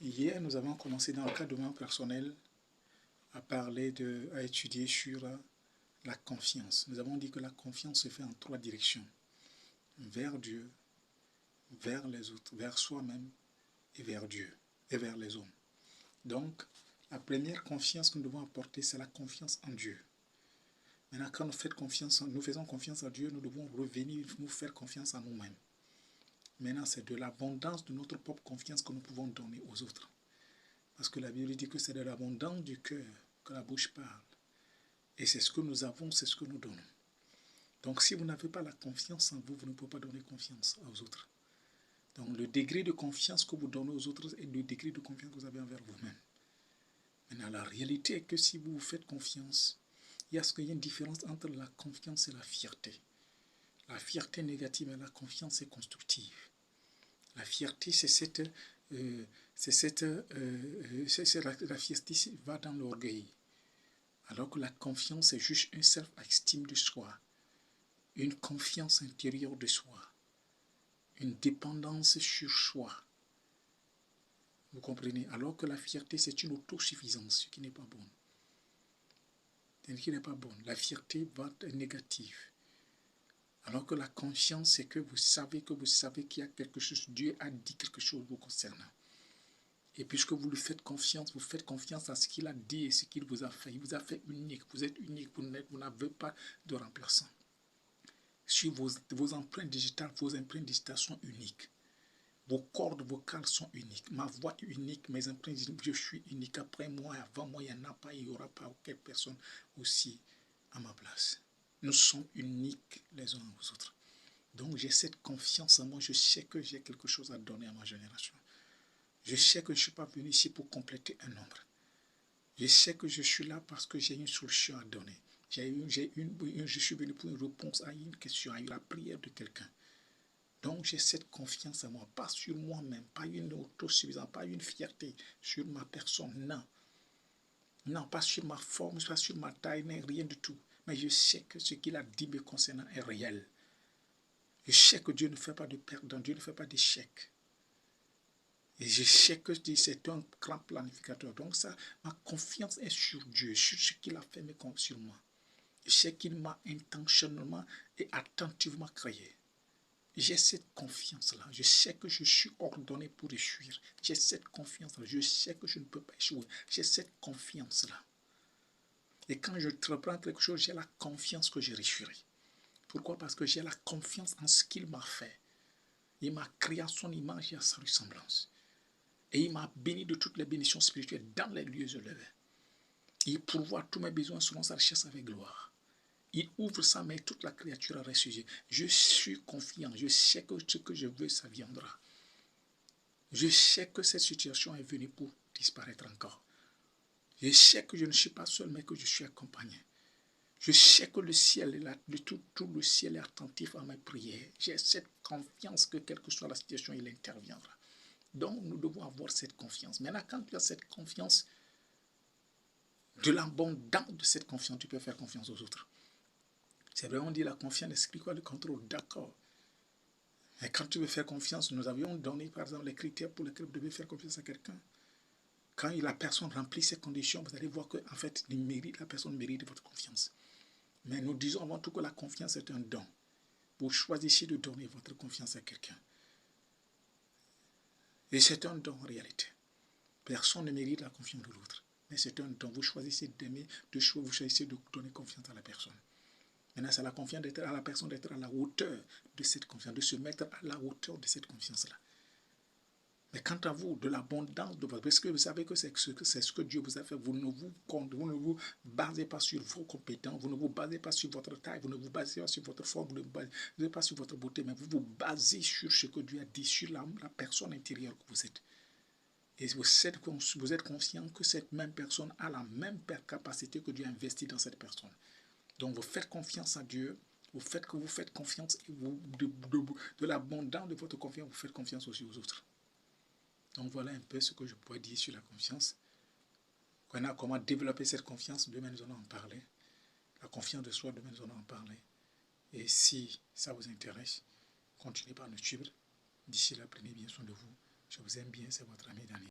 Hier, nous avons commencé dans le cadre de développement personnel à étudier sur la confiance. Nous avons dit que la confiance se fait en 3 directions. Vers Dieu, vers les autres, vers soi-même et vers Dieu et vers les hommes. Donc, la première confiance que nous devons apporter, c'est la confiance en Dieu. Maintenant, quand nous faisons confiance à Dieu, nous devons revenir nous faire confiance en nous-mêmes. Maintenant, c'est de l'abondance de notre propre confiance que nous pouvons donner aux autres. Parce que la Bible dit que c'est de l'abondance du cœur que la bouche parle. Et c'est ce que nous avons, c'est ce que nous donnons. Donc si vous n'avez pas la confiance en vous, vous ne pouvez pas donner confiance aux autres. Donc le degré de confiance que vous donnez aux autres est le degré de confiance que vous avez envers vous-même. Maintenant, la réalité est que si vous vous faites confiance, il y a une différence entre la confiance et la fierté. La fierté négative et la confiance est constructive. La fierté, la fierté va dans l'orgueil. Alors que la confiance, c'est juste une self-estime de soi, une confiance intérieure de soi, une dépendance sur soi. Vous comprenez? Alors que la fierté, c'est une autosuffisance, ce qui n'est pas bon. La fierté va être négative. Alors que la confiance, c'est que vous savez qu'il y a quelque chose, Dieu a dit quelque chose vous concernant. Et puisque vous lui faites confiance à ce qu'il a dit et ce qu'il vous a fait. Il vous a fait unique, vous êtes unique, vous n'avez pas de remplaçant. Sur vos empreintes digitales sont uniques. Vos cordes vocales sont uniques. Ma voix est unique, mes empreintes digitales, je suis unique. Après moi, avant moi, il n'y en a pas, il n'y aura pas aucune personne aussi à ma place. Nous sommes uniques les uns aux autres. Donc j'ai cette confiance en moi, je sais que j'ai quelque chose à donner à ma génération. Je sais que je ne suis pas venu ici pour compléter un nombre. Je sais que je suis là parce que j'ai une solution à donner. Je suis venu pour une réponse à une question, à la prière de quelqu'un. Donc j'ai cette confiance en moi, pas sur moi-même, pas une autosuffisance, pas une fierté sur ma personne, non. Non, pas sur ma forme, pas sur ma taille, rien du tout. Mais je sais que ce qu'il a dit me concernant est réel. Je sais que Dieu ne fait pas de perdant, Dieu ne fait pas d'échec. Et je sais que c'est un grand planificateur. Donc ça, ma confiance est sur Dieu, sur ce qu'il a fait, mais comme sur moi. Je sais qu'il m'a intentionnellement et attentivement créé. J'ai cette confiance-là. Je sais que je suis ordonné pour réussir. J'ai cette confiance-là. Je sais que je ne peux pas échouer. J'ai cette confiance-là. Et quand je reprends quelque chose, j'ai la confiance que je réussirai. Pourquoi? Parce que j'ai la confiance en ce qu'il m'a fait. Il m'a créé à son image et à sa ressemblance. Et il m'a béni de toutes les bénédictions spirituelles dans les lieux élevés. Il pourvoit tous mes besoins selon sa richesse avec gloire. Il ouvre sa main et toute la créature a ressuscité. Je suis confiant. Je sais que ce que je veux, ça viendra. Je sais que cette situation est venue pour disparaître encore. Je sais que je ne suis pas seul, mais que je suis accompagné. Je sais que le ciel est là, tout le ciel est attentif à mes prières. J'ai cette confiance que quelle que soit la situation, il interviendra. Donc, nous devons avoir cette confiance. Maintenant, quand tu as cette confiance, de l'abondance de cette confiance, tu peux faire confiance aux autres. C'est vrai, on dit la confiance n'explique pas le contrôle, d'accord. Mais quand tu veux faire confiance, nous avions donné, par exemple, les critères pour lesquels vous devez faire confiance à quelqu'un. Quand la personne remplit ces conditions, vous allez voir que, en fait, la personne mérite votre confiance. Mais nous disons avant tout que la confiance est un don. Vous choisissez de donner votre confiance à quelqu'un. Et c'est un don en réalité. Personne ne mérite la confiance de l'autre. Mais c'est un don. Vous choisissez d'aimer, vous choisissez de donner confiance à la personne. Maintenant, c'est la confiance d'être à la personne, d'être à la hauteur de cette confiance, de se mettre à la hauteur de cette confiance-là. Mais quant à vous, de l'abondance de votre... Parce que vous savez que c'est ce que Dieu vous a fait. Vous ne vous basez pas sur vos compétences, vous ne vous basez pas sur votre taille, vous ne vous basez pas sur votre forme, vous ne vous basez pas sur votre beauté, mais vous vous basez sur ce que Dieu a dit, sur la personne intérieure que vous êtes. Et vous êtes conscient que cette même personne a la même capacité que Dieu a investi dans cette personne. Donc vous faites confiance à Dieu, vous faites confiance et de l'abondance de votre confiance, vous faites confiance aussi aux autres. Donc voilà un peu ce que je pourrais dire sur la confiance. Comment développer cette confiance, demain nous allons en parler. La confiance de soi, demain nous allons en parler. Et si ça vous intéresse, continuez par nous suivre. D'ici là, prenez bien soin de vous. Je vous aime bien, c'est votre ami Daniel.